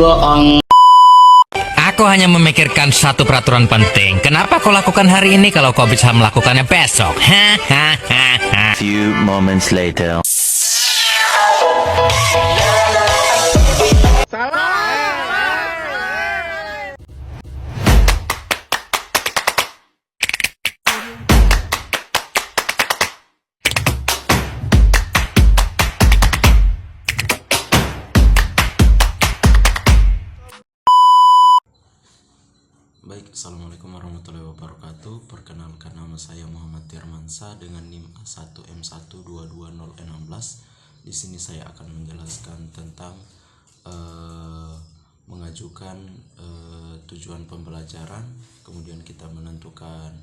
Aku hanya memikirkan satu peraturan penting. Kenapa kau lakukan hari ini kalau kau bisa melakukannya besok? Hahaha. Few moments later. Baik, Assalamualaikum warahmatullahi wabarakatuh. Perkenalkan, nama saya Muhammad Tirmansa dengan NIM A1M122016. Di sini saya akan menjelaskan tentang mengajukan tujuan pembelajaran, kemudian kita menentukan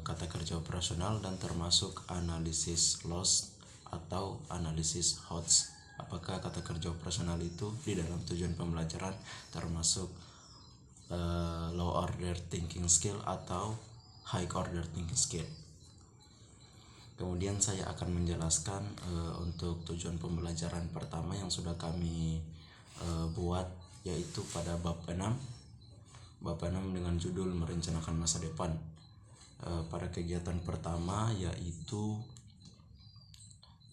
kata kerja operasional dan termasuk analisis loss atau analisis HOTS. Apakah kata kerja operasional itu di dalam tujuan pembelajaran termasuk low order thinking skill atau high order thinking skill. Kemudian saya akan menjelaskan untuk tujuan pembelajaran pertama yang sudah kami buat, yaitu pada bab 6 dengan judul merencanakan masa depan. Pada kegiatan pertama, yaitu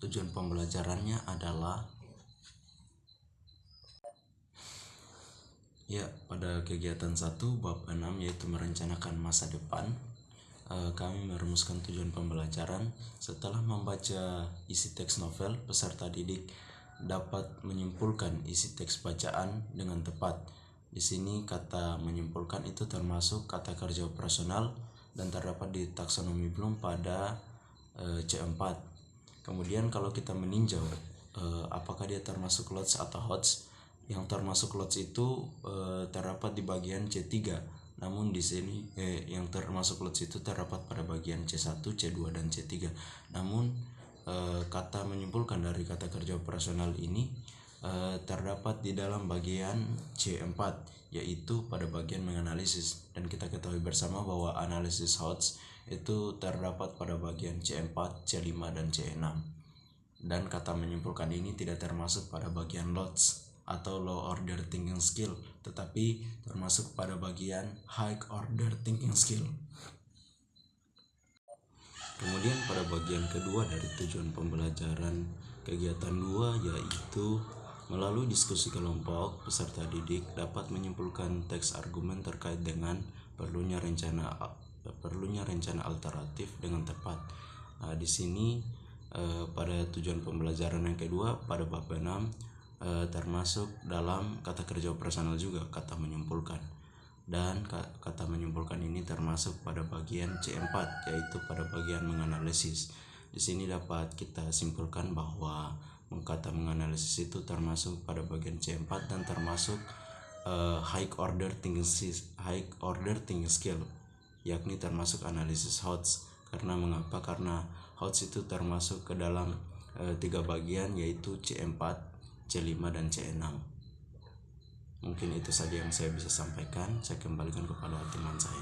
tujuan pembelajarannya adalah pada kegiatan 1 bab 6 yaitu merencanakan masa depan, kami merumuskan tujuan pembelajaran. Setelah membaca isi teks novel, peserta didik dapat menyimpulkan isi teks bacaan dengan tepat. Di sini kata menyimpulkan itu termasuk kata kerja operasional dan terdapat di taksonomi Bloom pada C4. Kemudian kalau kita meninjau apakah dia termasuk LOTS atau HOTS, yang termasuk LOTS itu terdapat di bagian C3. Namun di sini yang termasuk LOTS itu terdapat pada bagian C1, C2 dan C3. Namun kata menyimpulkan dari kata kerja operasional ini terdapat di dalam bagian C4, yaitu pada bagian menganalisis. Dan kita ketahui bersama bahwa analisis HOTS itu terdapat pada bagian C4, C5 dan C6. Dan kata menyimpulkan ini tidak termasuk pada bagian LOTS atau low order thinking skill, tetapi termasuk pada bagian high order thinking skill. Kemudian pada bagian kedua dari tujuan pembelajaran kegiatan 2, yaitu melalui diskusi kelompok, peserta didik dapat menyimpulkan teks argumen terkait dengan perlunya rencana alternatif dengan tepat. Di sini pada tujuan pembelajaran yang kedua pada bab 6 termasuk dalam kata kerja operasional juga kata menyimpulkan, dan kata menyimpulkan ini termasuk pada bagian C4, yaitu pada bagian menganalisis. Di sini dapat kita simpulkan bahwa kata menganalisis itu termasuk pada bagian C4 dan termasuk high order thinking skill, yakni termasuk analisis HOTS. Mengapa? Karena HOTS itu termasuk ke dalam 3 bagian, yaitu C4, C5 dan C6. Mungkin itu saja yang saya bisa sampaikan. Saya kembalikan kepada teman saya.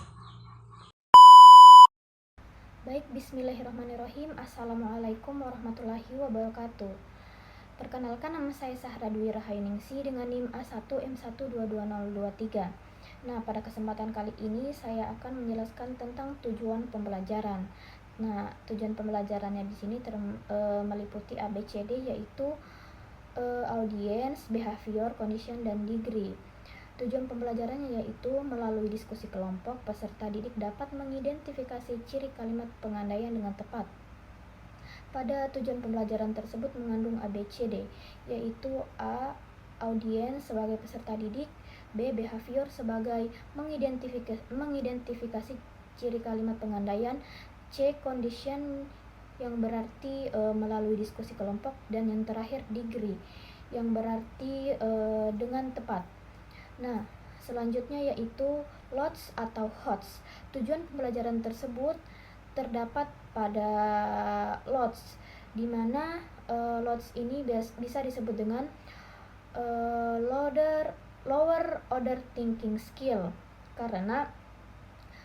Baik, bismillahirrahmanirrahim. Assalamualaikum warahmatullahi wabarakatuh. Perkenalkan, nama saya Sahra Dwi Rahainingsi dengan NIM A1M122023. Nah, pada kesempatan kali ini saya akan menjelaskan tentang tujuan pembelajaran. Nah, tujuan pembelajarannya di sini meliputi ABCD, yaitu audience, behavior, condition, dan degree. Tujuan pembelajarannya yaitu melalui diskusi kelompok, peserta didik dapat mengidentifikasi ciri kalimat pengandaian dengan tepat. Pada tujuan pembelajaran tersebut mengandung ABCD, yaitu A. Audience sebagai peserta didik, B. Behavior sebagai mengidentifikasi ciri kalimat pengandaian, C. Condition yang berarti melalui diskusi kelompok, dan yang terakhir degree yang berarti dengan tepat. Nah, selanjutnya yaitu LOTS atau HOTS. Tujuan pembelajaran tersebut terdapat pada LOTS, di mana LOTS ini bisa disebut dengan lower order thinking skill, karena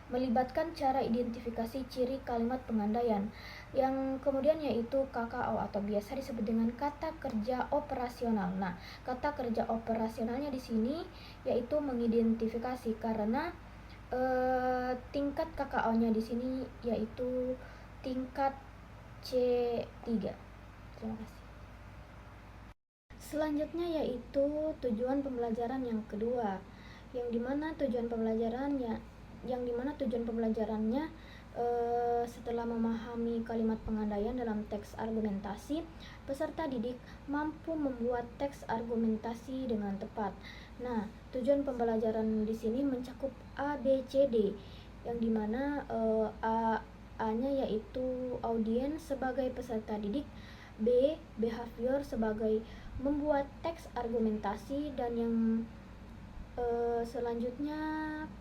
melibatkan cara identifikasi ciri kalimat pengandaian. Yang kemudian yaitu KKO atau biasa disebut dengan kata kerja operasional. Nah, kata kerja operasionalnya di sini yaitu mengidentifikasi, karena tingkat KKO-nya di sini yaitu tingkat C3. Terima kasih. Selanjutnya yaitu tujuan pembelajaran yang kedua, yang dimana tujuan pembelajarannya setelah memahami kalimat pengandaian dalam teks argumentasi, peserta didik mampu membuat teks argumentasi dengan tepat. Nah, tujuan pembelajaran di sini mencakup A, B, C, D, yang dimana A-nya yaitu audiens sebagai peserta didik, B, behavior sebagai membuat teks argumentasi, dan yang selanjutnya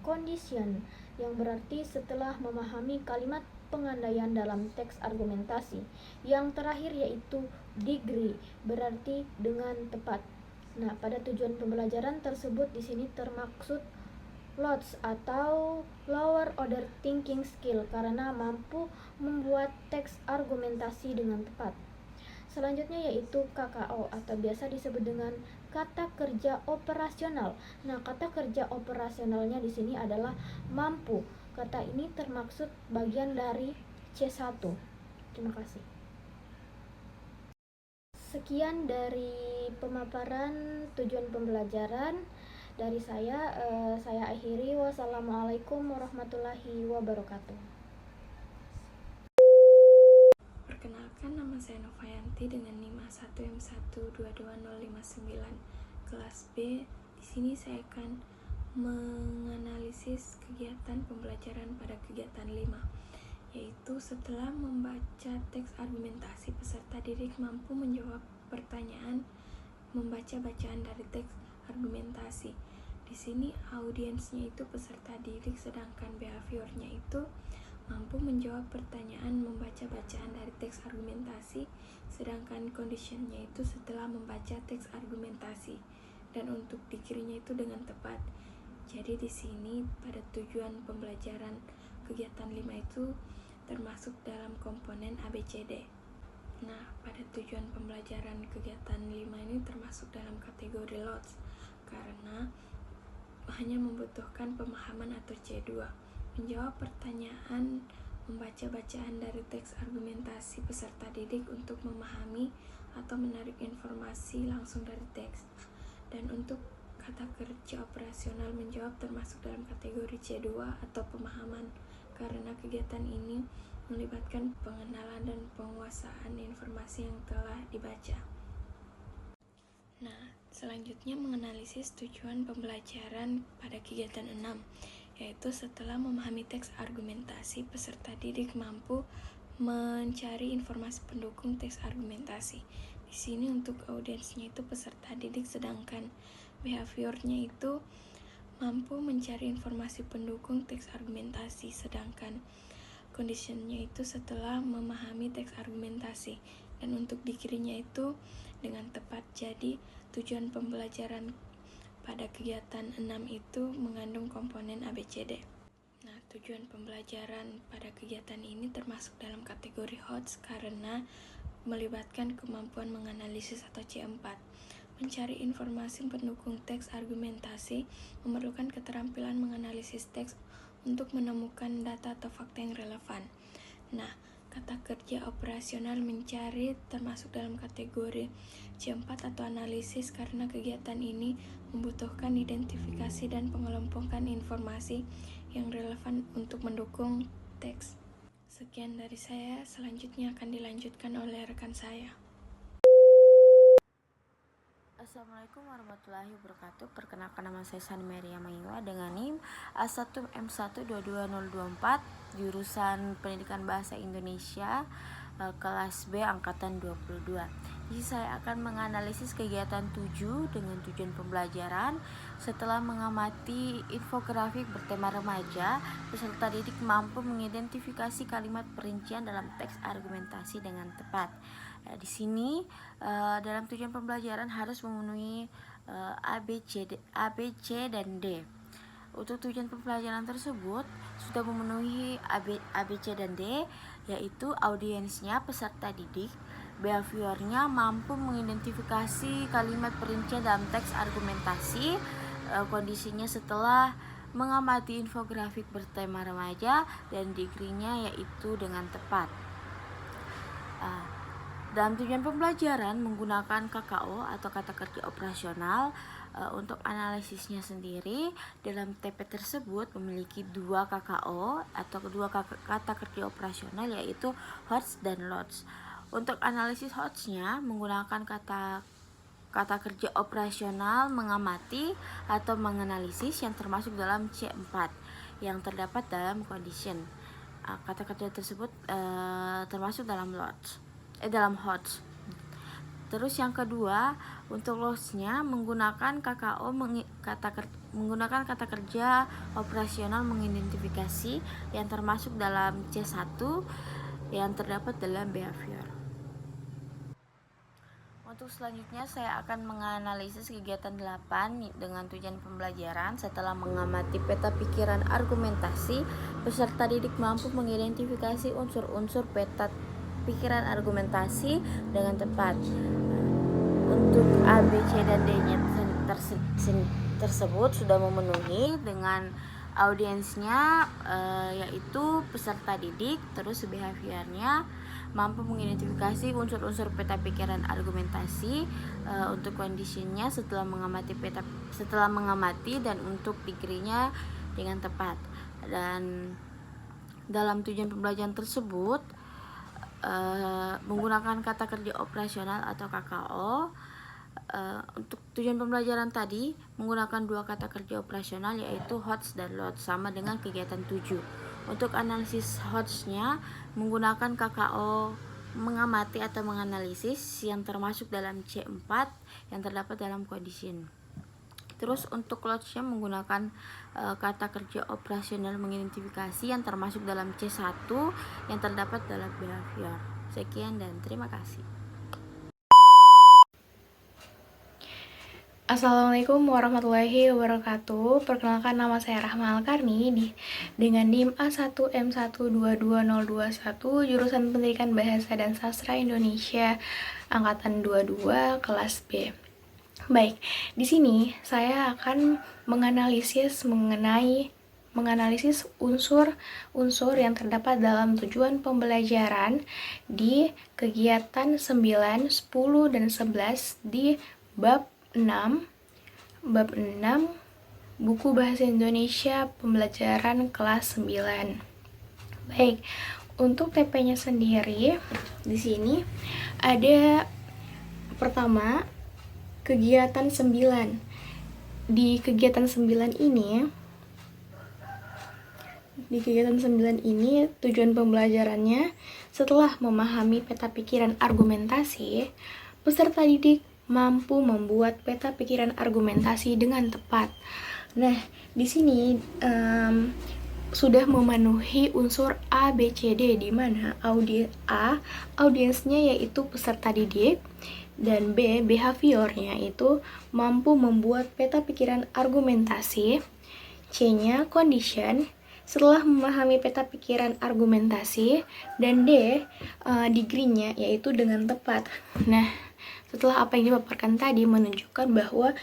condition, yang berarti setelah memahami kalimat pengandaian dalam teks argumentasi. Yang terakhir yaitu degree, berarti dengan tepat. Nah, pada tujuan pembelajaran tersebut di sini termaksud LOTS atau lower order thinking skill, karena mampu membuat teks argumentasi dengan tepat. Selanjutnya yaitu KKO atau biasa disebut dengan kata kerja operasional. Nah, kata kerja operasionalnya di sini adalah mampu. Kata ini termaksud bagian dari C1. Terima kasih. Sekian dari pemaparan tujuan pembelajaran dari saya. Saya akhiri. Wassalamualaikum warahmatullahi wabarakatuh. Perkenalkan, nama saya Novayanti dengan NIM A1M1222059 kelas B. Di sini saya akan menganalisis kegiatan pembelajaran pada kegiatan 5, yaitu setelah membaca teks argumentasi, peserta didik mampu menjawab pertanyaan membaca bacaan dari teks argumentasi. Di sini audiensnya itu peserta didik, sedangkan behaviornya itu mampu menjawab pertanyaan membaca bacaan dari teks argumentasi, sedangkan conditionnya itu setelah membaca teks argumentasi, dan untuk dikirinya itu dengan tepat. Jadi di sini pada tujuan pembelajaran kegiatan 5 itu termasuk dalam komponen ABCD. Nah, pada tujuan pembelajaran kegiatan 5 ini termasuk dalam kategori LOTS, karena hanya membutuhkan pemahaman atau C2. Menjawab pertanyaan membaca bacaan dari teks argumentasi peserta didik untuk memahami atau menarik informasi langsung dari teks. Dan untuk kata kerja operasional menjawab termasuk dalam kategori C2 atau pemahaman, karena kegiatan ini melibatkan pengenalan dan penguasaan informasi yang telah dibaca. Nah, selanjutnya menganalisis tujuan pembelajaran pada kegiatan 6, yaitu setelah memahami teks argumentasi, peserta didik mampu mencari informasi pendukung teks argumentasi. Di sini untuk audiensnya itu peserta didik, sedangkan behaviornya itu mampu mencari informasi pendukung teks argumentasi, sedangkan conditionnya itu setelah memahami teks argumentasi, dan untuk dikirinya itu dengan tepat. Jadi tujuan pembelajaran pada kegiatan 6 itu mengandung komponen ABCD. Nah, tujuan pembelajaran pada kegiatan ini termasuk dalam kategori HOTS karena melibatkan kemampuan menganalisis atau C4. Mencari informasi pendukung teks argumentasi memerlukan keterampilan menganalisis teks untuk menemukan data atau fakta yang relevan. Nah, kata kerja operasional mencari termasuk dalam kategori C4 atau analisis karena kegiatan ini membutuhkan identifikasi dan pengelompokan informasi yang relevan untuk mendukung teks. Sekian dari saya, selanjutnya akan dilanjutkan oleh rekan saya. Assalamualaikum warahmatullahi wabarakatuh. Perkenalkan, nama saya Sani Maria Mayua dengan NIM A1M1222024 jurusan Pendidikan Bahasa Indonesia kelas B angkatan 22. Jadi saya akan menganalisis kegiatan 7 dengan tujuan pembelajaran. Setelah mengamati infografik bertema remaja, peserta didik mampu mengidentifikasi kalimat perincian dalam teks argumentasi dengan tepat. Di sini dalam tujuan pembelajaran harus memenuhi A, B, C, dan D. Untuk tujuan pembelajaran tersebut sudah memenuhi A, B, C, dan D, yaitu audiensnya peserta didik, behaviornya mampu mengidentifikasi kalimat perincian dalam teks argumentasi, kondisinya setelah mengamati infografik bertema remaja, dan degree-nya yaitu dengan tepat. Dalam tujuan pembelajaran menggunakan KKO atau kata kerja operasional. Untuk analisisnya sendiri, dalam TP tersebut memiliki 2 KKO atau kedua kata kerja operasional, yaitu HOTS dan LOTS. Untuk analisis HOTS-nya menggunakan kata kerja operasional mengamati atau menganalisis yang termasuk dalam C4 yang terdapat dalam condition. Kata kerja tersebut termasuk dalam dalam HOTS. Terus yang kedua, untuk LOTS-nya menggunakan menggunakan kata kerja operasional mengidentifikasi yang termasuk dalam C1 yang terdapat dalam behavior. Untuk selanjutnya saya akan menganalisis kegiatan 8 dengan tujuan pembelajaran. Setelah mengamati peta pikiran argumentasi, peserta didik mampu mengidentifikasi unsur-unsur peta pikiran argumentasi dengan tepat. Untuk A, B, C, dan D-nya tersebut sudah memenuhi dengan audiensnya yaitu peserta didik, terus behaviornya mampu mengidentifikasi unsur-unsur peta pikiran argumentasi, untuk kondisinya setelah mengamati dan untuk degree-nya dengan tepat. Dan dalam tujuan pembelajaran tersebut menggunakan kata kerja operasional atau KKO. Untuk tujuan pembelajaran tadi menggunakan 2 kata kerja operasional, yaitu HOTS dan LOTS, sama dengan kegiatan 7. Untuk analisis HOTS-nya menggunakan KKO mengamati atau menganalisis yang termasuk dalam C4 yang terdapat dalam condition. Terus untuk LOTS-nya menggunakan kata kerja operasional mengidentifikasi yang termasuk dalam C1 yang terdapat dalam behavior. Sekian dan terima kasih. Assalamualaikum warahmatullahi wabarakatuh. Perkenalkan, nama saya Rahma Alkarni dengan NIM A1M1222021, jurusan Pendidikan Bahasa dan Sastra Indonesia angkatan 22 kelas B. Baik, di sini saya akan menganalisis unsur-unsur yang terdapat dalam tujuan pembelajaran di kegiatan 9, 10, dan 11 di bab 6 buku Bahasa Indonesia pembelajaran kelas 9. Baik, untuk TP-nya sendiri di sini ada pertama kegiatan 9. Di kegiatan 9 ini tujuan pembelajarannya setelah memahami peta pikiran argumentasi, peserta didik mampu membuat peta pikiran argumentasi dengan tepat. Nah, di sini sudah memenuhi unsur A, B, C, D, di mana audiensnya yaitu peserta didik, dan B, behaviornya itu mampu membuat peta pikiran argumentasi. C-nya condition, setelah memahami peta pikiran argumentasi, dan D, degree-nya yaitu dengan tepat. Nah, setelah apa yang dipaparkan tadi menunjukkan bahwa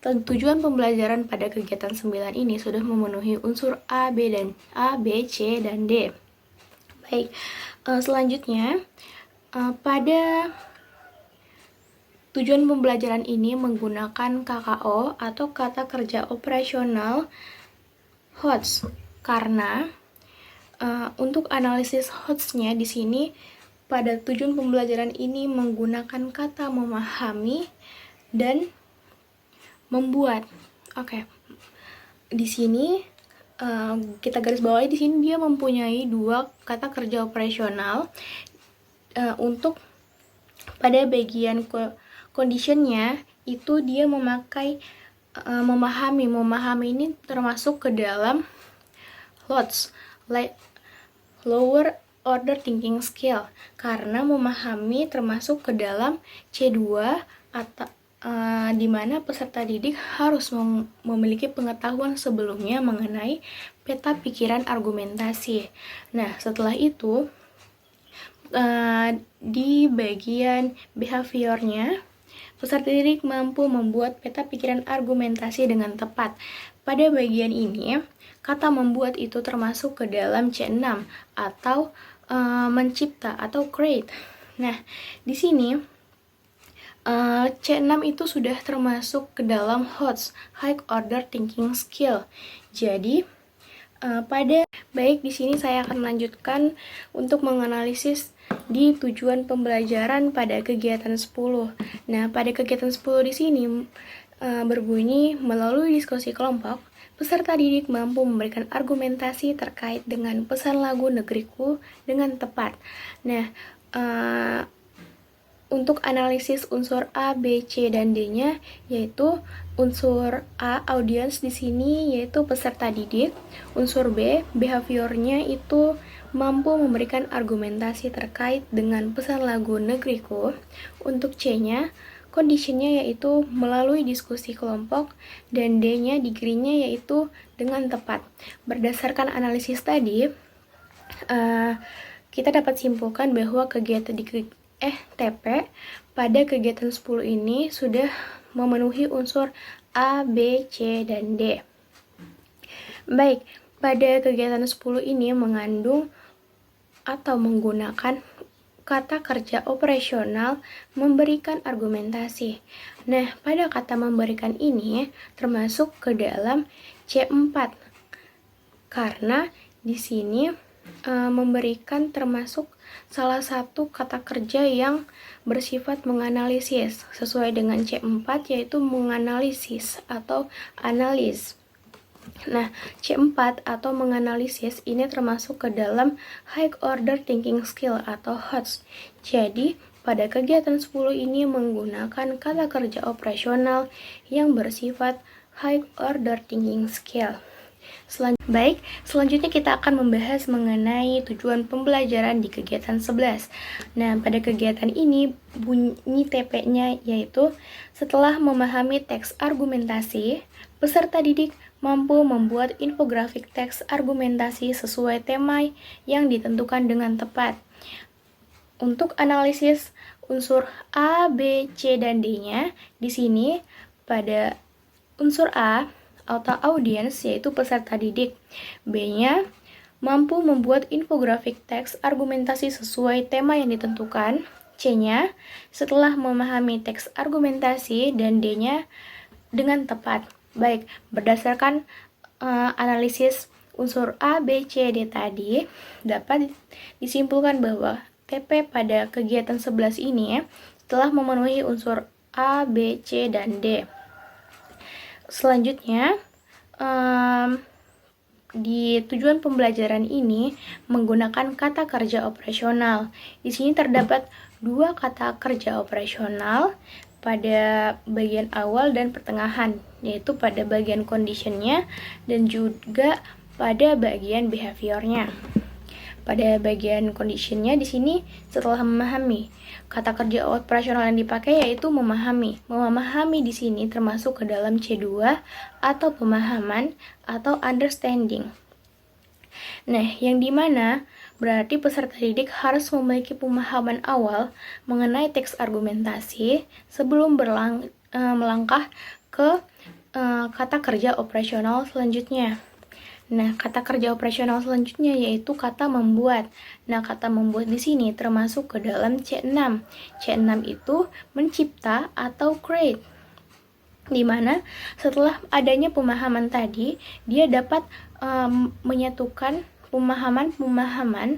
tujuan pembelajaran pada kegiatan 9 ini sudah memenuhi unsur A, B, C, dan D. Baik, selanjutnya pada tujuan pembelajaran ini menggunakan KKO atau kata kerja operasional HOTS, karena untuk analisis HOTS-nya di sini pada tujuan pembelajaran ini menggunakan kata memahami dan membuat. Oke. Di sini kita garis bawahi, di sini dia mempunyai 2 kata kerja operasional. Untuk pada bagian conditionnya itu dia memakai memahami. Memahami ini termasuk ke dalam LOTS, lower order thinking skill, karena memahami termasuk ke dalam C2 di mana peserta didik harus memiliki pengetahuan sebelumnya mengenai peta pikiran argumentasi. Nah, setelah itu di bagian behaviornya, peserta didik mampu membuat peta pikiran argumentasi dengan tepat. Pada bagian ini, kata membuat itu termasuk ke dalam C6 atau mencipta atau create. Nah, di sini C6 itu sudah termasuk ke dalam HOTS, High Order Thinking Skill. Jadi, di sini saya akan melanjutkan untuk menganalisis di tujuan pembelajaran pada kegiatan 10. Nah, pada kegiatan 10 di sini berbunyi melalui diskusi kelompok, peserta didik mampu memberikan argumentasi terkait dengan pesan lagu Negeriku dengan tepat. Nah, untuk analisis unsur A, B, C, dan D-nya, yaitu unsur A, audiens di sini yaitu peserta didik. Unsur B, behaviornya itu mampu memberikan argumentasi terkait dengan pesan lagu Negeriku. Untuk C-nya, condition-nya yaitu melalui diskusi kelompok, dan D-nya, degree-nya yaitu dengan tepat. Berdasarkan analisis tadi, kita dapat simpulkan bahwa kegiatan di TP pada kegiatan 10 ini sudah memenuhi unsur A, B, C, dan D. Baik, pada kegiatan 10 ini mengandung atau menggunakan kata kerja operasional memberikan argumentasi. Nah, pada kata memberikan ini termasuk ke dalam C4 karena di sini memberikan termasuk salah satu kata kerja yang bersifat menganalisis sesuai dengan C4 yaitu menganalisis atau analis. Nah, C4 atau menganalisis ini termasuk ke dalam High Order Thinking Skill atau HOTS. Jadi, pada kegiatan 10 ini menggunakan kata kerja operasional yang bersifat High Order Thinking Skill. Selanjutnya kita akan membahas mengenai tujuan pembelajaran di kegiatan 11. Nah, pada kegiatan ini bunyi TP-nya yaitu setelah memahami teks argumentasi, peserta didik mampu membuat infografik teks argumentasi sesuai tema yang ditentukan dengan tepat. Untuk analisis unsur A, B, C, dan D-nya, di sini pada unsur A atau audiens yaitu peserta didik. B-nya mampu membuat infografik teks argumentasi sesuai tema yang ditentukan. C-nya setelah memahami teks argumentasi, dan D-nya dengan tepat. Baik, berdasarkan analisis unsur A, B, C, D tadi dapat disimpulkan bahwa TP pada kegiatan 11 ini telah memenuhi unsur A, B, C, dan D. Selanjutnya, di tujuan pembelajaran ini menggunakan kata kerja operasional. Di sini terdapat dua kata kerja operasional pada bagian awal dan pertengahan, yaitu pada bagian conditionnya dan juga pada bagian behaviornya. Pada bagian conditionnya di sini setelah memahami, kata kerja operasional yang dipakai yaitu memahami. Memahami di sini termasuk ke dalam C2 atau pemahaman atau understanding. Nah, yang dimana berarti peserta didik harus memiliki pemahaman awal mengenai teks argumentasi sebelum melangkah ke kata kerja operasional selanjutnya. Nah, kata kerja operasional selanjutnya yaitu kata membuat. Nah, kata membuat di sini termasuk ke dalam C6. C6 itu mencipta atau create. Di mana setelah adanya pemahaman tadi, dia dapat menyatukan pemahaman-pemahaman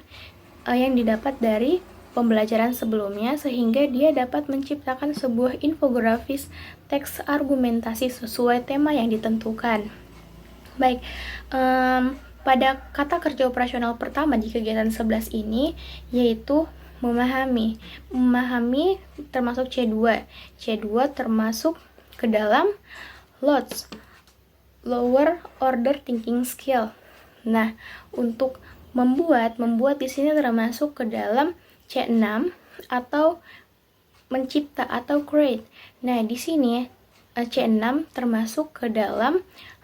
yang didapat dari pembelajaran sebelumnya sehingga dia dapat menciptakan sebuah infografis teks argumentasi sesuai tema yang ditentukan. Baik, pada kata kerja operasional pertama di kegiatan 11 ini yaitu memahami. Memahami termasuk C2. C2 termasuk ke dalam LOTS, Lower Order Thinking Skill. Nah, untuk membuat di sini termasuk ke dalam C6 atau mencipta atau create. Nah, di sini C6 termasuk ke dalam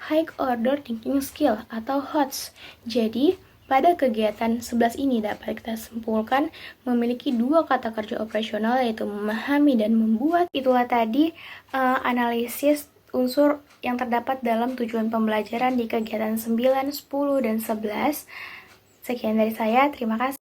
high order thinking skill atau HOTS. Jadi, pada kegiatan 11 ini dapat kita simpulkan memiliki dua kata kerja operasional, yaitu memahami dan membuat. Itulah tadi analisis unsur yang terdapat dalam tujuan pembelajaran di kegiatan 9, 10, dan 11. Sekian dari saya, terima kasih.